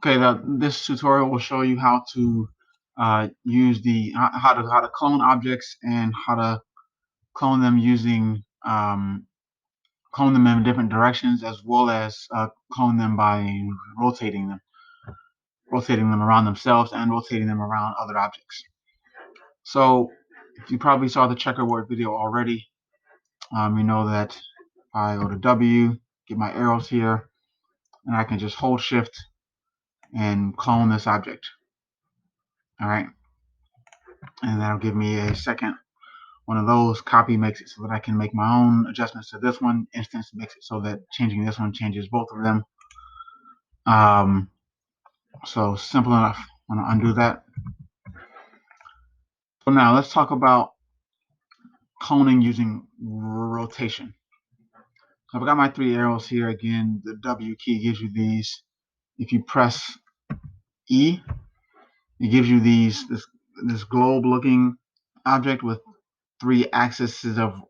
Okay, this tutorial will show you how to use how to clone objects and how to clone them using clone them in different directions, as well as clone them by rotating them around themselves and rotating them around other objects. So if you probably saw the checkerboard video already, you know that if I go to W, get my arrows here, and I can just hold Shift and clone this object. All right, and that'll give me a second one of those. Copy makes it so that I can make my own adjustments to this one. Instance makes it so that changing this one changes both of them. So simple enough. I'm going to undo that. So now let's talk about cloning using rotation. So I've got my three arrows here. Again, the W key gives you these. If you press E, it gives you this globe-looking object with three axes of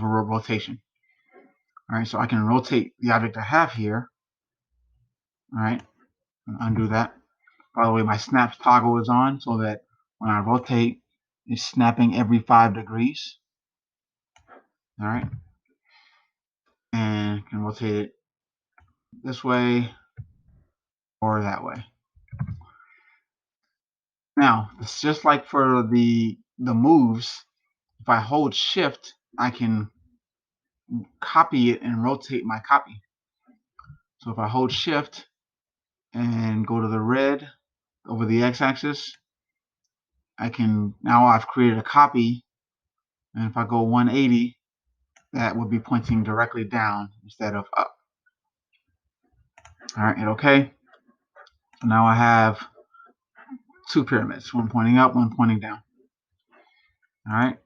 rotation. All right, so I can rotate the object I have here. All right, undo that. By the way, my snap toggle is on so that when I rotate, it's snapping every 5 degrees. All right, and I can rotate it this way or that way. Now, it's just like for the moves. If I hold Shift, I can copy it and rotate my copy. So if I hold Shift and go to the red over the x-axis, now I've created a copy, and if I go 180, that would be pointing directly down instead of up. All right, hit OK. So now I have two pyramids, one pointing up, one pointing down. All right.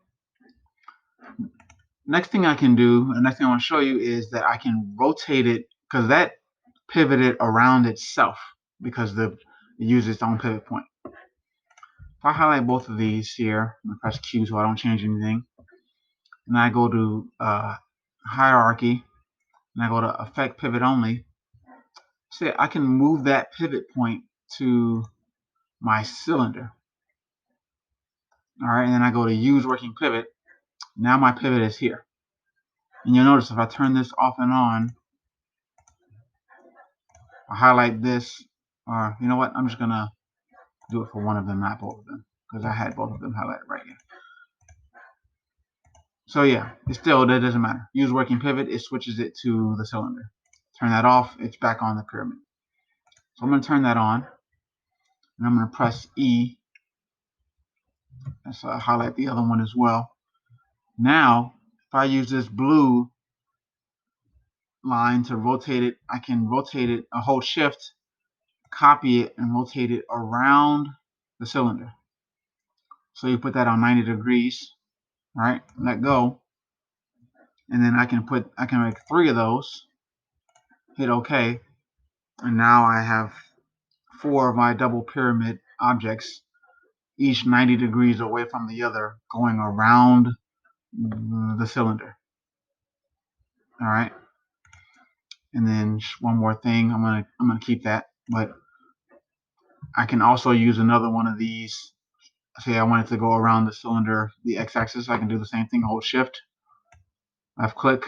Next thing I can do, the next thing I want to show you is that I can rotate it, because that pivoted around itself because it uses its own pivot point. If I highlight both of these here, I'm gonna press Q so I don't change anything, and I go to hierarchy, and I go to effect pivot only, see, I can move that pivot point to my cylinder. All right, and then I go to use working pivot. Now my pivot is here. And you'll notice if I turn this off and on, I highlight this, or you know what, I'm just gonna do it for one of them, not both of them, because I had both of them highlighted right here. So yeah, that doesn't matter. Use working pivot, it switches it to the cylinder. Turn that off, it's back on the pyramid. So I'm going to turn that on, and I'm going to press E. Let's highlight the other one as well. Now, if I use this blue line to rotate it, I can rotate it, hold Shift, copy it, and rotate it around the cylinder. So you put that on 90 degrees, right? Let go, and then I can make 3 of those. Hit OK, and now I have 4 of my double pyramid objects, each 90 degrees away from the other, going around the cylinder. All right. And then one more thing, I'm gonna keep that, but I can also use another one of these. Say I want it to go around the cylinder, the x-axis. I can do the same thing. Hold Shift, left click,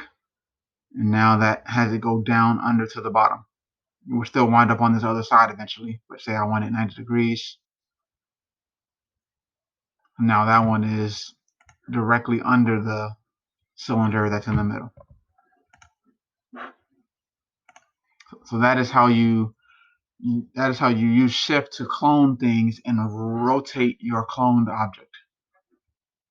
and now that has it go down under to the bottom. We'll still wind up on this other side eventually, but say I want it 90 degrees. Now that one is directly under the cylinder that's in the middle. So that is how you use Shift to clone things and rotate your cloned object.